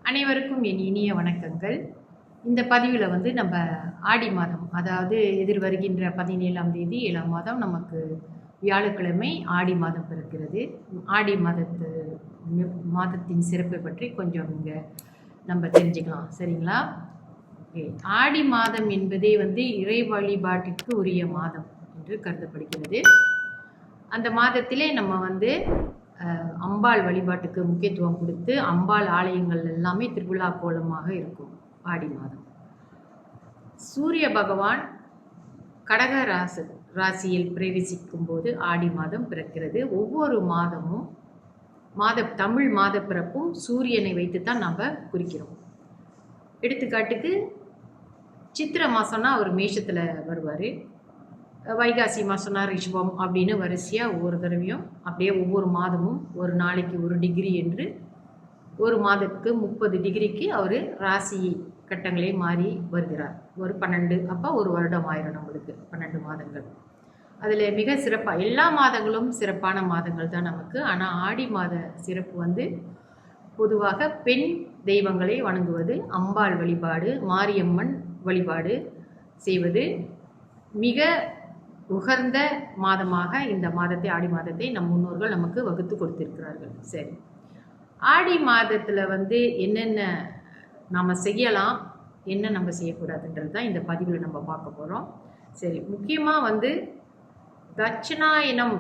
அனைவருக்கும் என் இனிய வணக்கங்கள். இந்த பதிவில் நம்ம ஆடி மாதம், அதாவது எதிர் வருகின்ற 17ஆம் தேதி 7ஆம் மாதம் நமக்கு வியாழக்கிழமை ஆடி மாதம் பிறக்கிறது. ஆடி மாதத்தின் சிறப்பை பற்றி கொஞ்சம் இங்கே நம்ம தெரிஞ்சுக்கலாம், சரிங்களா? ஓகே. ஆடி மாதம் என்பதே இறை வழிபாட்டிற்கு உரிய மாதம் என்று கருதப்படுகிறது. அந்த மாதத்திலே நம்ம அம்பாள் வழிபாட்டுக்கு முக்கியத்துவம் கொடுத்து அம்பாள் ஆலயங்கள் எல்லாமே திருவிழா கோலமாக இருக்கும். ஆடி மாதம் சூரிய பகவான் கடக ராசியில் பிரவேசிக்கும் போது ஆடி மாதம் பிறக்கிறது. ஒவ்வொரு மாதமும் தமிழ் மாத பிறப்பும் சூரியனை வைத்து தான் நம்ம குறிக்கிறோம். எடுத்துக்காட்டுக்கு சித்திரை மாதம்னா அவர் மேஷத்தில் வருவார், வைகாசி மாதம்னா ரிஷபம் அப்படின்னு வரிசையாக ஒவ்வொரு தடவையும் அப்படியே ஒவ்வொரு மாதமும் ஒரு நாளைக்கு 1 டிகிரி என்று ஒரு மாதத்துக்கு 30 டிகிரிக்கு அவர் ராசி கட்டங்களே மாறி வருகிறார். ஒரு 12, அப்போ ஒரு வருடம் ஆயிரம் நம்மளுக்கு 12 மாதங்கள். அதில் மிக சிறப்பாக எல்லா மாதங்களும் சிறப்பான மாதங்கள் தான் நமக்கு. ஆனால் ஆடி மாத சிறப்பு பொதுவாக பெண் தெய்வங்களை வணங்குவது, அம்பாள் வழிபாடு, மாரியம்மன் வழிபாடு செய்வது மிக உகந்த மாதமாக இந்த மாதத்தை, ஆடி மாதத்தை நம் முன்னோர்கள் நமக்கு வகுத்து கொடுத்திருக்கிறார்கள். சரி, ஆடி மாதத்தில் என்னென்ன நாம் செய்யலாம், என்ன நம்ம செய்யக்கூடாதுன்றது தான் இந்த பதிவில் நம்ம பார்க்க போகிறோம். சரி, முக்கியமாக தட்சிணாயனம்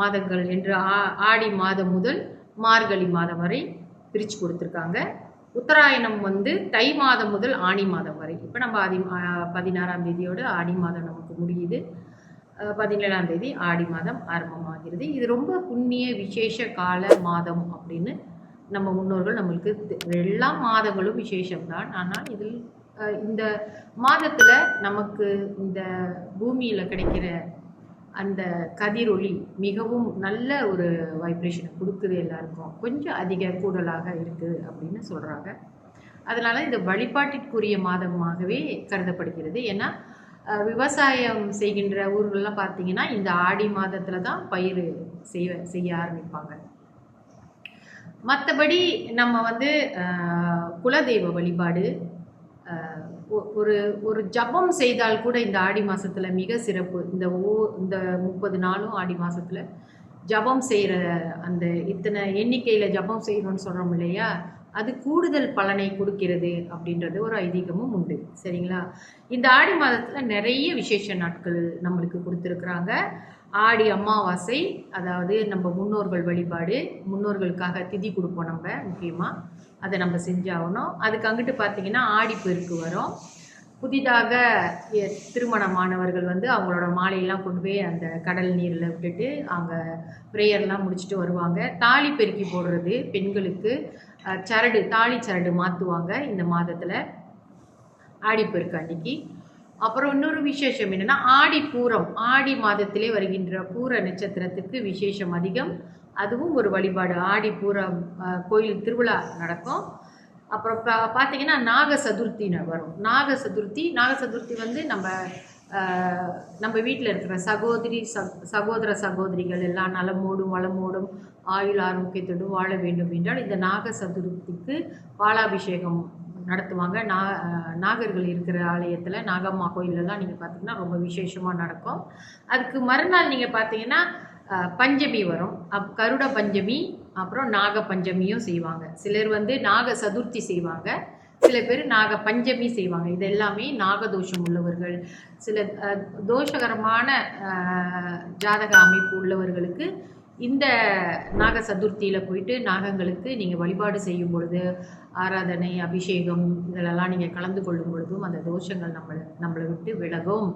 மாதங்கள் என்று ஆடி மாதம் முதல் மார்கழி மாதம் வரை பிரித்து கொடுத்துருக்காங்க. உத்தராயணம் தை மாதம் முதல் ஆணி மாதம் வரை. இப்போ நம்ம 16ஆம் தேதியோடு ஆடி மாதம் நமக்கு முடியுது. 17ஆம் தேதி ஆடி மாதம் ஆரம்பமாகிறது. இது ரொம்ப புண்ணிய விசேஷ கால மாதம் அப்படின்னு நம்ம முன்னோர்கள் நம்மளுக்கு எல்லா மாதங்களும் விசேஷம்தான். ஆனால் இதில் இந்த மாதத்தில் நமக்கு இந்த பூமியில் கிடைக்கிற அந்த கதிரொளி மிகவும் நல்ல ஒரு வைப்ரேஷனை கொடுக்குது. எல்லாருக்கும் கொஞ்சம் அதிக கூடுதலாக இருக்குது அப்படின்னு சொல்கிறாங்க. அதனால் இந்த வழிபாட்டிற்குரிய மாதமாகவே கருதப்படுகிறது. ஏன்னா விவசாயம் செய்கின்ற ஊர்கள்லாம் பார்த்தீங்கன்னா இந்த ஆடி மாதத்தில் தான் பயிர் செய்ய ஆரம்பிப்பாங்க. மற்றபடி நம்ம குலதெய்வ வழிபாடு, ஒரு ஜபம் செய்தால் கூட இந்த ஆடி மாதத்தில் மிக சிறப்பு. இந்த 30 நாளும் ஆடி மாதத்தில் ஜபம் செய்கிற அந்த இத்தனை எண்ணிக்கையில் ஜபம் செய்யணும்னு சொல்கிறோம் இல்லையா, அது கூடுதல் பலனை கொடுக்கிறது அப்படின்றது ஒரு ஐதீகமும் உண்டு. சரிங்களா? இந்த ஆடி மாதத்தில் நிறைய விசேஷ நாட்கள் நம்மளுக்கு கொடுத்துருக்குறாங்க. ஆடி அமாவாசை, அதாவது நம்ம முன்னோர்கள் வழிபாடு, முன்னோர்களுக்காக திதி கொடுப்போம் நம்ம, முக்கியமாக அதை நம்ம செஞ்சாகணும். அதுக்கு அங்கிட்டு பார்த்தீங்கன்னா ஆடிப்பெருக்கு வரும். புதிதாக திருமணமானவர்கள் அவங்களோட மாலையெல்லாம் கொண்டு போய் அந்த கடல் நீரில் விட்டுட்டு அவங்க ப்ரேயர்லாம் முடிச்சுட்டு வருவாங்க. தாலி பெருக்கி போடுறது பெண்களுக்கு, தாலி சரடு மாற்றுவாங்க இந்த மாதத்தில் ஆடிப்பெருக்கு அன்னைக்கு. அப்புறம் இன்னொரு விசேஷம் என்னென்னா ஆடிப்பூரம், ஆடி மாதத்திலே வருகின்ற பூர நட்சத்திரத்துக்கு விசேஷம் அதிகம். அதுவும் ஒரு வழிபாடு. ஆடிப்பூரம் கோயில் திருவிழா நடக்கும். அப்புறம் பார்த்தீங்கன்னா நாக சதுர்த்தின்னு வரும். நாக சதுர்த்தி நம்ம வீட்டில் இருக்கிற சகோதர சகோதரிகள் எல்லாம் நலமோடும் வளமோடும் ஆயுள் ஆரோக்கியத்தோடும் வாழ வேண்டும் என்றால் இந்த நாக சதுர்த்திக்கு பாலாபிஷேகம் நடத்துவாங்க. நாகர்கள் இருக்கிற ஆலயத்தில், நாகம்மா கோயிலெல்லாம் நீங்கள் பார்த்தீங்கன்னா ரொம்ப விசேஷமாக நடக்கும். அதுக்கு மறுநாள் நீங்கள் பார்த்தீங்கன்னா பஞ்சமி வரும். கருட பஞ்சமி, அப்புறம் நாக பஞ்சமியும் செய்வாங்க. சிலர் நாக சதுர்த்தி செய்வாங்க, சில பேர் நாக பஞ்சமி செய்வாங்க. இது எல்லாமே நாகதோஷம் உள்ளவர்கள், சில தோஷகரமான ஜாதக அமைப்பு உள்ளவர்களுக்கு இந்த நாக சதுர்த்தியில் போயிட்டு நாகங்களுக்கு நீங்கள் வழிபாடு செய்யும் பொழுது, ஆராதனை, அபிஷேகம் இதிலெல்லாம் நீங்கள் கலந்து கொள்ளும் பொழுதும் அந்த தோஷங்கள் நம்மளை விட்டு விலகும்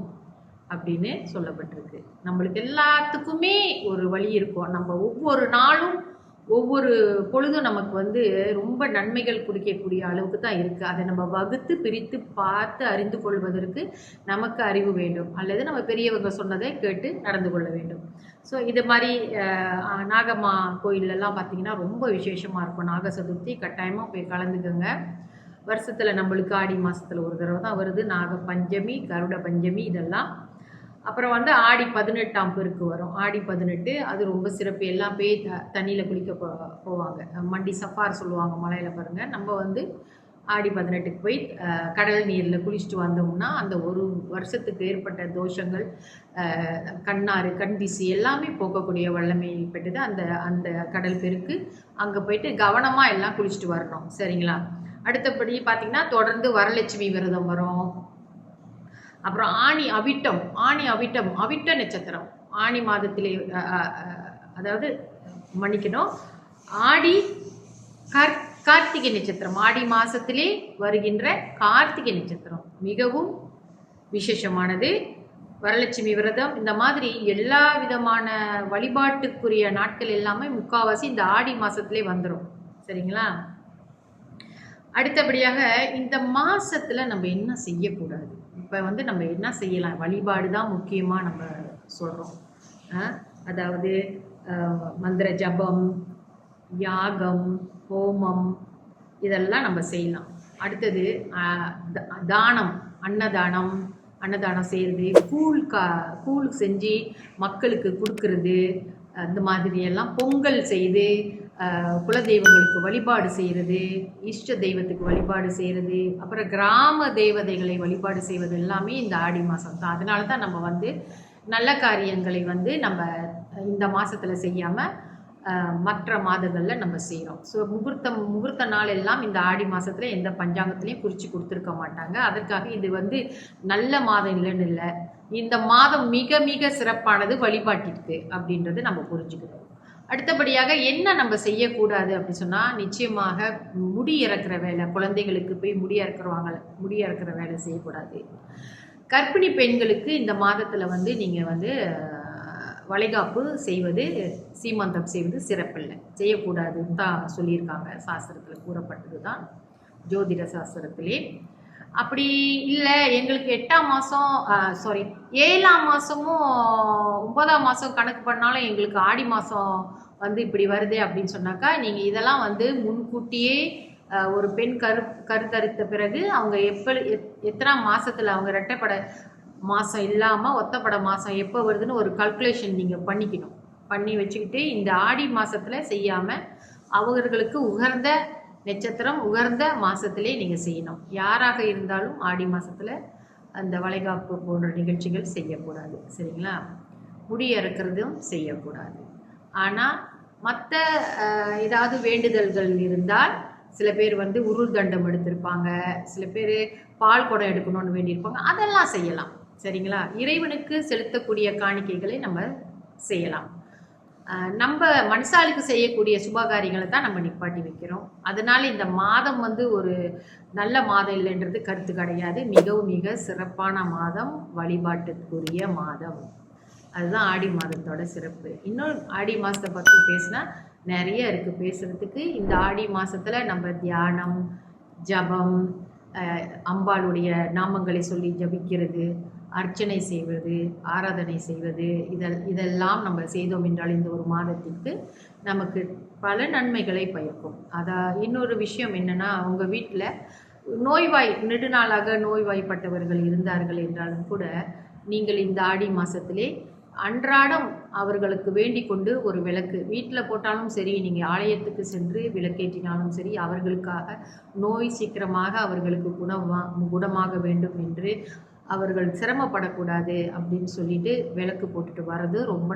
அப்படின்னு சொல்லப்பட்டிருக்கு. நம்மளுக்கு எல்லாத்துக்குமே ஒரு வழி இருக்கும். நம்ம ஒவ்வொரு நாளும் ஒவ்வொரு பொழுதும் நமக்கு ரொம்ப நன்மைகள் கொடுக்கக்கூடிய அளவுக்கு தான் இருக்குது. அதை நம்ம வகுத்து பிரித்து பார்த்து அறிந்து கொள்வதற்கு நமக்கு அறிவு வேண்டும், அல்லது நம்ம பெரியவங்க சொன்னதை கேட்டு நடந்து கொள்ள வேண்டும். ஸோ இது மாதிரி நாகம்மா கோயிலெல்லாம் பார்த்திங்கன்னா ரொம்ப விசேஷமாக இருக்கும். நாக சதுர்த்தி கட்டாயமாக போய் கலந்துக்கோங்க. வருஷத்தில் நம்மளுக்கு ஆடி மாதத்தில் ஒரு தடவை தான் வருது நாக பஞ்சமி, கருட பஞ்சமி இதெல்லாம். அப்புறம் வந்து ஆடி 18ஆம் பெருக்கு வரும். ஆடி 18 அது ரொம்ப சிறப்பு. எல்லாம் போய் தண்ணியில் குளிக்க போவாங்க. மண்டி சஃபார் சொல்லுவாங்க மலையில் பாருங்க. நம்ம வந்து ஆடி 18க்கு போய் கடல் நீரில் குளிச்சுட்டு வந்தோம்னா அந்த ஒரு வருஷத்துக்கு ஏற்பட்ட தோஷங்கள், கண்ணாறு, கண் திசை எல்லாமே போக்கக்கூடிய வல்லமை பெற்றது அந்த அந்த கடல் பெருக்கு. அங்கே போயிட்டு கவனமாக எல்லாம் குளிச்சுட்டு வரணும். சரிங்களா? அடுத்தபடி பார்த்தீங்கன்னா தொடர்ந்து வரலட்சுமி விரதம் வரும். அப்புறம் ஆணி அவிட்டம் அவிட்ட நட்சத்திரம் ஆணி மாதத்திலே, அதாவது மன்னிக்கணும், ஆடி கார்த்திகை நட்சத்திரம், ஆடி மாசத்திலே வருகின்ற கார்த்திகை நட்சத்திரம் மிகவும் விசேஷமானது. வரலட்சுமி விரதம் இந்த மாதிரி எல்லா விதமான வழிபாட்டுக்குரிய நாட்கள் எல்லாமே முக்காவாசி இந்த ஆடி மாசத்திலே வந்துடும். சரிங்களா? அடுத்தபடியாக இந்த மாசத்துல நம்ம என்ன செய்யக்கூடாது? இப்போ வந்து நம்ம என்ன செய்யலாம்? வழிபாடு தான் முக்கியமாக நம்ம சொல்கிறோம். அதாவது மந்திர ஜபம், யாகம், ஹோமம் இதெல்லாம் நம்ம செய்யலாம். அடுத்தது தானம், அன்னதானம் செய்கிறது, கூழ் செஞ்சு மக்களுக்கு கொடுக்கறது, அந்த மாதிரியெல்லாம் பொங்கல் செய்து குலதெய்வங்களுக்கு வழிபாடு செய்கிறது, இஷ்ட தெய்வத்துக்கு வழிபாடு செய்கிறது, அப்புறம் கிராம தேவதைகளை வழிபாடு செய்வது எல்லாமே இந்த ஆடி மாதம் தான். அதனால தான் நம்ம வந்து நல்ல காரியங்களை வந்து நம்ம இந்த மாதத்தில் செய்யாமல் மற்ற மாதங்களில் நம்ம செய்கிறோம். ஸோ முகூர்த்த நாள் எல்லாம் இந்த ஆடி மாதத்தில் எந்த பஞ்சாங்கத்துலேயும் குறித்து கொடுத்துருக்க மாட்டாங்க. அதற்காக இது வந்து நல்ல மாதம் இல்லைன்னு இல்லை, இந்த மாதம் மிக மிக சிறப்பானது வழிபாட்டிற்கு அப்படின்றது நம்ம புரிஞ்சுக்கிறோம். அடுத்தபடியாக என்ன நம்ம செய்யக்கூடாது அப்படின்னு சொன்னால், நிச்சயமாக முடி இறக்குற வேலை, குழந்தைகளுக்கு போய் முடி இறக்குற வேலை செய்யக்கூடாது. கர்ப்பிணி பெண்களுக்கு இந்த மாதத்தில் வந்து நீங்கள் வந்து வளைகாப்பு செய்வது, சீமந்தம் செய்வது சிறப்பில்லை, செய்யக்கூடாதுன்னு தான் சொல்லியிருக்காங்க. சாஸ்திரத்தில் கூறப்பட்டது தான், ஜோதிட சாஸ்திரத்திலே. அப்படி இல்லை எங்களுக்கு 8ஆம் மாதம் 7ஆம் மாதமும் 9ஆம் மாதம் கணக்கு பண்ணாலும் எங்களுக்கு ஆடி மாதம் வந்து இப்படி வருதே அப்படின்னு சொன்னாக்கா, நீங்கள் இதெல்லாம் வந்து முன்கூட்டியே ஒரு பெண் கருத்தரித்த பிறகு அவங்க எத்தனாம் மாதத்தில் அவங்க ரெட்டைப்பட மாதம் இல்லாமல் ஒத்தப்பட மாதம் எப்போ வருதுன்னு ஒரு கல்குலேஷன் நீங்கள் பண்ணி வச்சுக்கிட்டு இந்த ஆடி மாதத்தில் செய்யாமல் அவர்களுக்கு உகர்ந்த நட்சத்திரம் உகர்ந்த மாதத்திலே நீங்கள் செய்யணும். யாராக இருந்தாலும் ஆடி மாதத்தில் அந்த வளைகாப்பு போன்ற நிகழ்ச்சிகள் செய்யக்கூடாது. சரிங்களா? முடி இறக்கிறதும் செய்யக்கூடாது. ஆனால் மற்ற ஏதாவது வேண்டுதல்கள் இருந்தால், சில பேர் வந்து உருள் தண்டம் எடுத்திருப்பாங்க, சில பேர் பால் குடம் எடுக்கணும்னு வேண்டியிருப்பாங்க, அதெல்லாம் செய்யலாம். சரிங்களா? இறைவனுக்கு செலுத்தக்கூடிய காணிக்கைகளை நம்ம செய்யலாம். நம்ம மனுஷாளுக்கு செய்யக்கூடிய சுபகாரியங்களை தான் நம்ம நிப்பாட்டி வைக்கிறோம். அதனால இந்த மாதம் வந்து ஒரு நல்ல மாதம் இல்லைன்றது கருத்து கிடையாது. மிகவும் மிக சிறப்பான மாதம், வழிபாட்டுக்குரிய மாதம். அதுதான் ஆடி மாதத்தோட சிறப்பு. இன்னும் ஆடி மாதத்தை பற்றி பேசினா நிறைய இருக்குது பேசுகிறதுக்கு. இந்த ஆடி மாதத்தில் நம்ம தியானம், ஜபம், அம்பாளுடைய நாமங்களை சொல்லி ஜபிக்கிறது, அர்ச்சனை செய்வது, ஆராதனை செய்வது, இதெல்லாம் நம்ம செய்தோம் என்றால் இந்த ஒரு மாதத்திற்கு நமக்கு பல நன்மைகளை பயக்கும். இன்னொரு விஷயம் என்னென்னா, அவங்க வீட்டில் நெடுநாளாக நோய்வாய்ப்பட்டவர்கள் இருந்தார்கள் என்றாலும் கூட நீங்கள் இந்த ஆடி மாதத்திலே அன்றாடம் அவர்களுக்கு வேண்டிக் கொண்டு ஒரு விளக்கு வீட்டில் போட்டாலும் சரி, நீங்கள் ஆலயத்துக்கு சென்று விளக்கேற்றினாலும் சரி, அவர்களுக்காக நோய் சீக்கிரமாக அவர்களுக்கு குணமாக வேண்டும் என்று, அவர்கள் சிரமப்படக்கூடாது அப்படின்னு சொல்லிட்டு விளக்கு போட்டுட்டு வர்றது ரொம்ப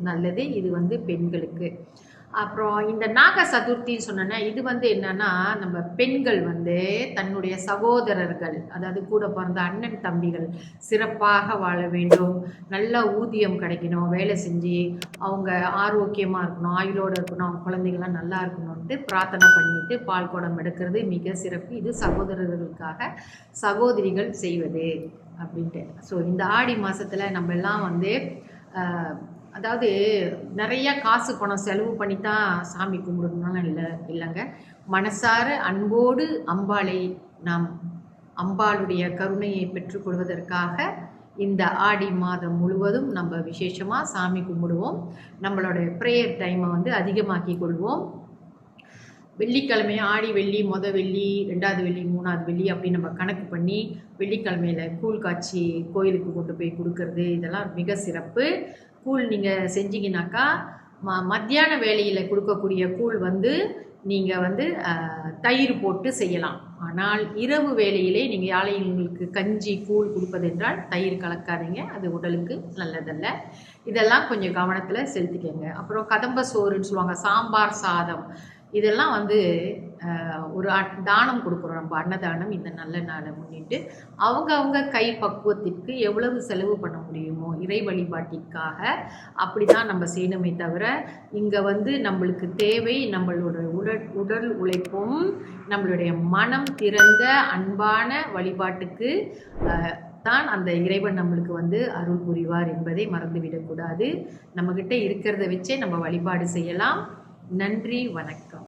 நல்லது. இது வந்து பெண்களுக்கு. அப்புறம் இந்த நாக சதுர்த்தின்னு சொன்னோன்னா, இது வந்து என்னன்னா, நம்ம பெண்கள் வந்து தன்னுடைய சகோதரர்கள், அதாவது கூட பிறந்த அண்ணன் தம்பிகள் சிறப்பாக வாழ வேண்டும், நல்ல ஊதியம் கிடைக்கணும், வேலை செஞ்சு அவங்க ஆரோக்கியமாக இருக்கணும், ஆயுளோடு இருக்கணும், அவங்க குழந்தைகள்லாம் நல்லா இருக்கணும்ட்டு பிரார்த்தனை பண்ணிட்டு பால் குடம் எடுக்கிறது மிக சிறப்பு. இது சகோதரர்களுக்காக சகோதரிகள் செய்வது அப்படின்ட்டு. ஸோ இந்த ஆடி மாதத்தில் நம்ம எல்லாம் வந்து அதாவது நிறைய காசு பணம் செலவு பண்ணி தான் சாமி கும்பிடணும்னு இல்லைங்க. மனசார அன்போடு அம்பாளுடைய கருணையை பெற்றுக்கொள்வதற்காக இந்த ஆடி மாதம் முழுவதும் நம்ம விசேஷமாக சாமி கும்பிடுவோம். நம்மளோட ப்ரேயர் டைமை வந்து அதிகமாக்கி கொள்வோம். வெள்ளிக்கிழமை ஆடி வெள்ளி, வெள்ளி, 2வது வெள்ளி, 3வது வெள்ளி அப்படி நம்ம கணக்கு பண்ணி வெள்ளிக்கிழமையில் கூழ் காய்ச்சி கோயிலுக்கு கொண்டு போய் கொடுக்கறது இதெல்லாம் மிக சிறப்பு. கூழ் நீங்கள் செஞ்சீங்கன்னாக்கா மத்தியான வேளையில் கொடுக்கக்கூடிய கூழ் வந்து நீங்கள் வந்து தயிர் போட்டு செய்யலாம். ஆனால் இரவு வேளையிலே நீங்கள் யாழைகளுக்கு கஞ்சி கூழ் கொடுப்பதென்றால் தயிர் கலக்காதீங்க, அது உடலுக்கு நல்லதல்ல. இதெல்லாம் கொஞ்சம் கவனத்தில் செலுத்திக்கங்க. அப்புறம் கதம்ப சோறுன்னு சொல்லுவாங்க, சாம்பார் சாதம், இதெல்லாம் வந்து ஒரு தானம் கொடுக்குறோம் நம்ம, அன்னதானம். இந்த நல்ல நாளை முன்னிட்டு அவங்க கை பக்குவத்திற்கு எவ்வளவு செலவு பண்ண முடியுமோ இறை வழிபாட்டிற்காக அப்படி தான் நம்ம செய்யணுமே தவிர, இங்கே வந்து நம்மளுக்கு தேவை நம்மளோட உடல் உழைப்பும் நம்மளுடைய மனம் திறந்த அன்பான வழிபாட்டுக்கு தான் அந்த இறைவன் நம்மளுக்கு வந்து அருள் புரிவார் என்பதை மறந்துவிடக்கூடாது. நம்மக்கிட்ட இருக்கிறத வச்சே நம்ம வழிபாடு செய்யலாம். நன்றி, வணக்கம்.